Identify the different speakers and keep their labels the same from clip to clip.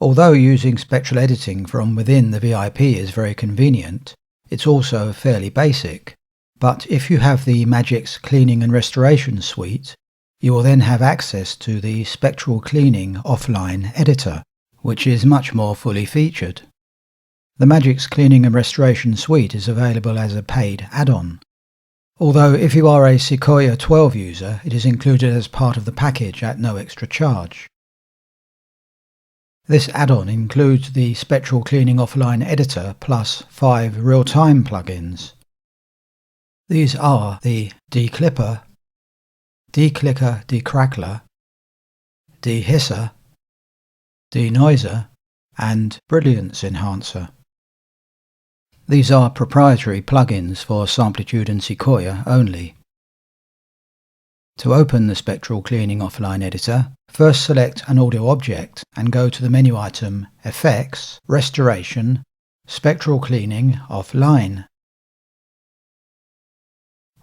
Speaker 1: Although using spectral editing from within the VIP is very convenient, it's also fairly basic. But if you have the Magix Cleaning and Restoration suite, you will then have access to the Spectral Cleaning offline editor, which is much more fully featured. The Magix Cleaning and Restoration suite is available as a paid add-on. Although if you are a Sequoia 12 user, it is included as part of the package at no extra charge. This add-on includes the Spectral Cleaning offline editor plus 5 real-time plugins. These are the Declipper, Declicker Decrackler, Dehisser, Denoiser, and Brilliance Enhancer. These are proprietary plugins for Samplitude and Sequoia only. To open the Spectral Cleaning offline editor, first select an audio object and go to the menu item Effects, Restoration, Spectral Cleaning offline.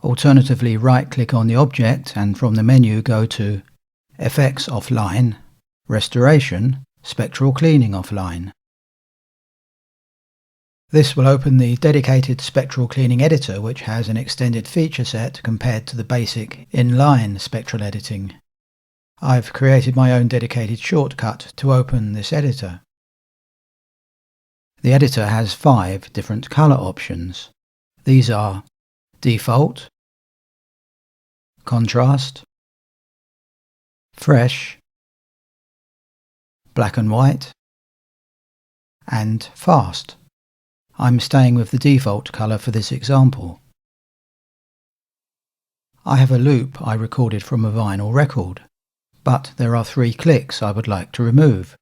Speaker 1: Alternatively, right-click on the object and from the menu go to Effects Offline, Restoration, Spectral Cleaning offline. This will open the dedicated Spectral Cleaning editor, which has an extended feature set compared to the basic inline spectral editing. I've created my own dedicated shortcut to open this editor. The editor has 5 different color options. These are Default, Contrast, Fresh, Black and White, and Fast. I'm staying with the default color for this example. I have a loop I recorded from a vinyl record, but there are 3 clicks I would like to remove.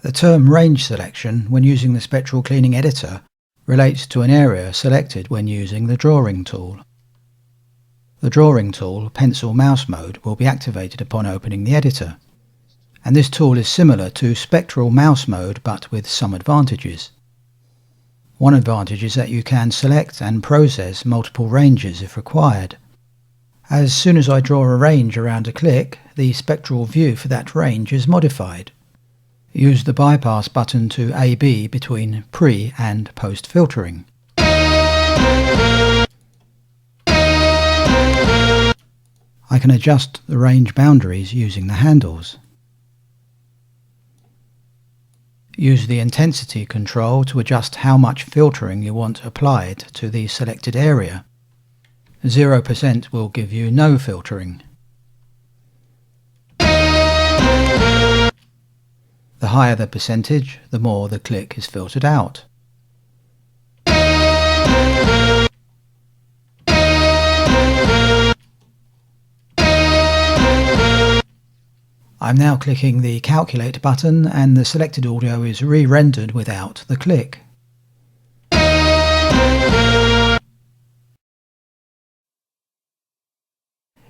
Speaker 1: The term range selection when using the Spectral Cleaning editor relates to an area selected when using the drawing tool. The drawing tool, pencil mouse mode, will be activated upon opening the editor. And this tool is similar to Spectral mouse mode but with some advantages. One advantage is that you can select and process multiple ranges if required. As soon as I draw a range around a click, the spectral view for that range is modified. Use the bypass button to A/B between pre- and post-filtering. I can adjust the range boundaries using the handles. Use the intensity control to adjust how much filtering you want applied to the selected area. 0% will give you no filtering. The higher the percentage, the more the click is filtered out. I'm now clicking the Calculate button and the selected audio is re-rendered without the click.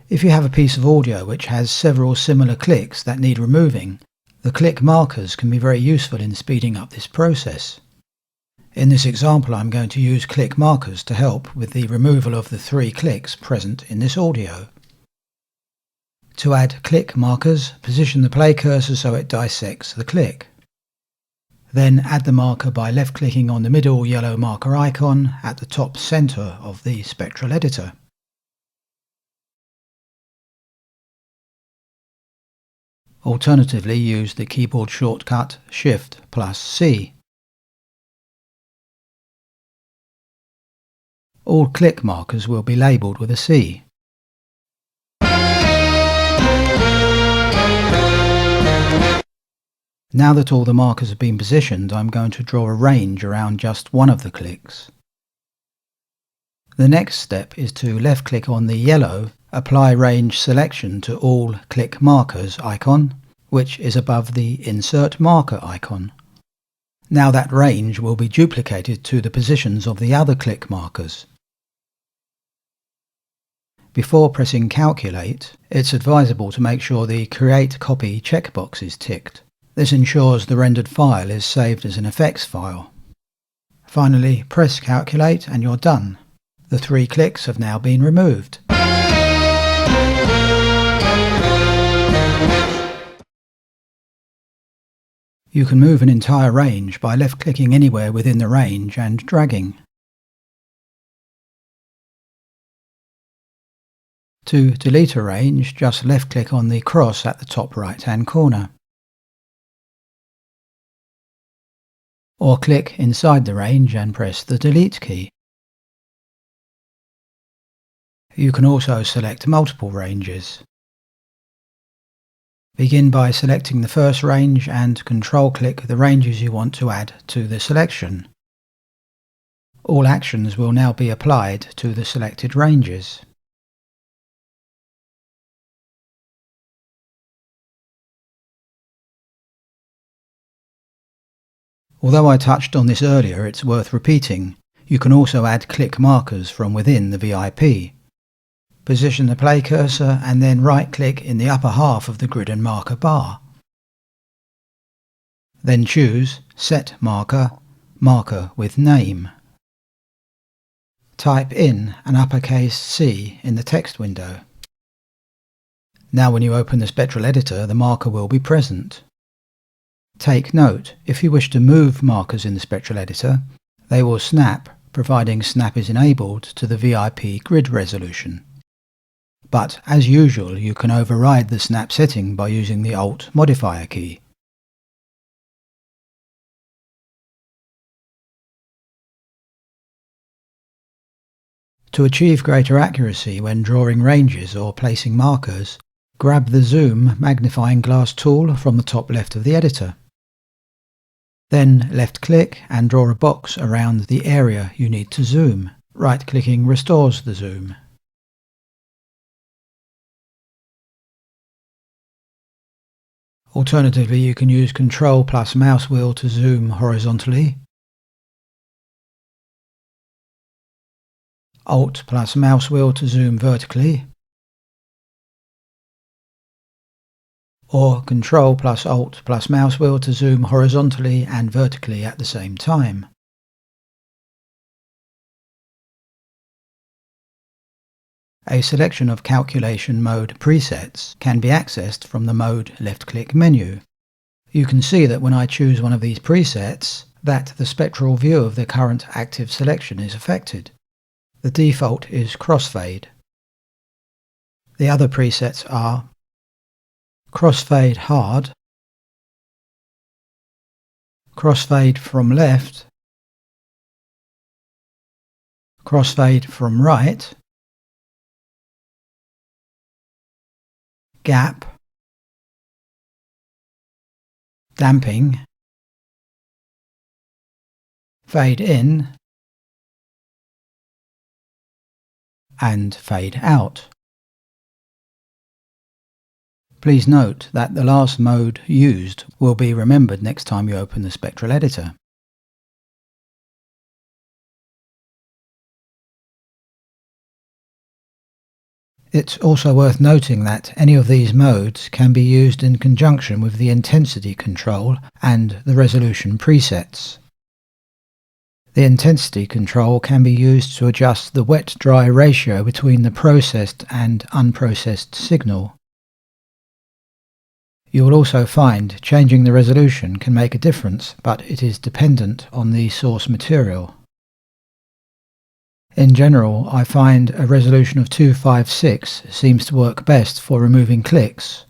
Speaker 1: If you have a piece of audio which has several similar clicks that need removing, the click markers can be very useful in speeding up this process. In this example, I'm going to use click markers to help with the removal of the 3 clicks present in this audio. To add click markers, position the play cursor so it dissects the click. Then add the marker by left-clicking on the middle yellow marker icon at the top center of the spectral editor. Alternatively, use the keyboard shortcut Shift+C. All click markers will be labelled with a C. Now that all the markers have been positioned, I'm going to draw a range around just one of the clicks. The next step is to left-click on the yellow Apply Range Selection to All Click Markers icon, which is above the Insert Marker icon. Now that range will be duplicated to the positions of the other click markers. Before pressing Calculate, it's advisable to make sure the Create Copy checkbox is ticked. This ensures the rendered file is saved as an effects file. Finally, press Calculate and you're done. The 3 clicks have now been removed. You can move an entire range by left-clicking anywhere within the range and dragging. To delete a range, just left-click on the cross at the top right-hand corner. Or click inside the range and press the Delete key. You can also select multiple ranges. Begin by selecting the first range and control-click the ranges you want to add to the selection. All actions will now be applied to the selected ranges. Although I touched on this earlier, it's worth repeating. You can also add click markers from within the VIP. Position the play cursor and then right-click in the upper half of the grid and marker bar. Then choose Set Marker, Marker with Name. Type in an uppercase C in the text window. Now when you open the Spectral editor, the marker will be present. Take note, if you wish to move markers in the Spectral editor, they will snap, providing snap is enabled to the VIP grid resolution. But as usual, you can override the snap setting by using the Alt modifier key. To achieve greater accuracy when drawing ranges or placing markers, grab the Zoom magnifying glass tool from the top left of the editor. Then left-click and draw a box around the area you need to zoom. Right-clicking restores the zoom. Alternatively, you can use Ctrl plus mouse wheel to zoom horizontally, Alt plus mouse wheel to zoom vertically, or Ctrl plus Alt plus mouse wheel to zoom horizontally and vertically at the same time. A selection of calculation mode presets can be accessed from the Mode left-click menu. You can see that when I choose one of these presets, that the spectral view of the current active selection is affected. The default is crossfade. The other presets are crossfade hard, crossfade from left, crossfade from right, gap, damping, fade in, and fade out. Please note that the last mode used will be remembered next time you open the Spectral editor. It's also worth noting that any of these modes can be used in conjunction with the intensity control and the resolution presets. The intensity control can be used to adjust the wet-dry ratio between the processed and unprocessed signal. You will also find changing the resolution can make a difference, but it is dependent on the source material. In general, I find a resolution of 256 seems to work best for removing clicks,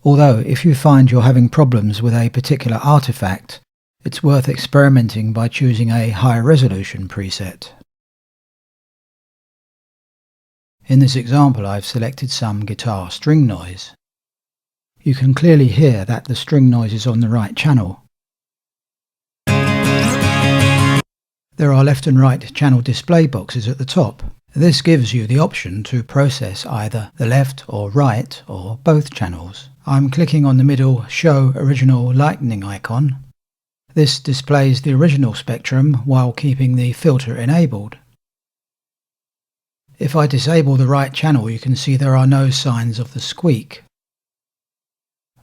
Speaker 1: although if you find you're having problems with a particular artifact, it's worth experimenting by choosing a higher resolution preset. In this example, I've selected some guitar string noise. You can clearly hear that the string noise is on the right channel. There are left and right channel display boxes at the top. This gives you the option to process either the left or right or both channels. I'm clicking on the middle Show Original Lightning icon. This displays the original spectrum while keeping the filter enabled. If I disable the right channel, you can see there are no signs of the squeak.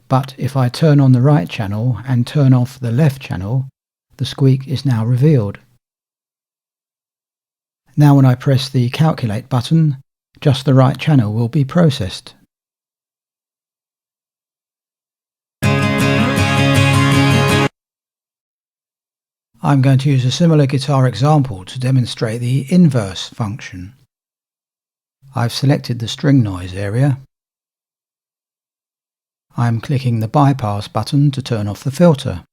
Speaker 1: But if I turn on the right channel and turn off the left channel, the squeak is now revealed. Now when I press the Calculate button, just the right channel will be processed. I'm going to use a similar guitar example to demonstrate the inverse function. I've selected the string noise area. I'm clicking the bypass button to turn off the filter.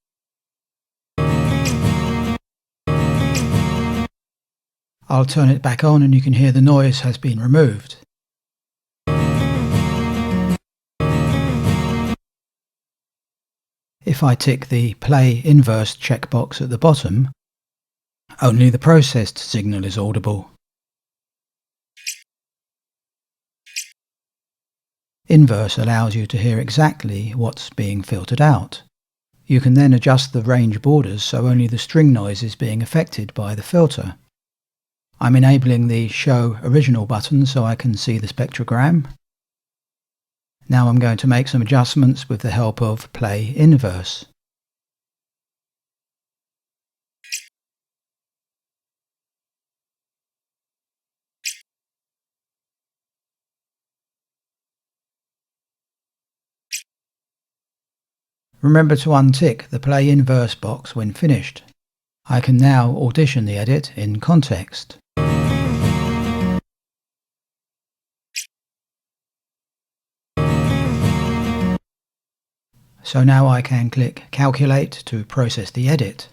Speaker 1: I'll turn it back on and you can hear the noise has been removed. If I tick the Play Inverse checkbox at the bottom, only the processed signal is audible. Inverse allows you to hear exactly what's being filtered out. You can then adjust the range borders so only the string noise is being affected by the filter. I'm enabling the Show Original button so I can see the spectrogram. Now I'm going to make some adjustments with the help of Play Inverse. Remember to untick the Play Inverse box when finished. I can now audition the edit in context. So now I can click Calculate to process the edit.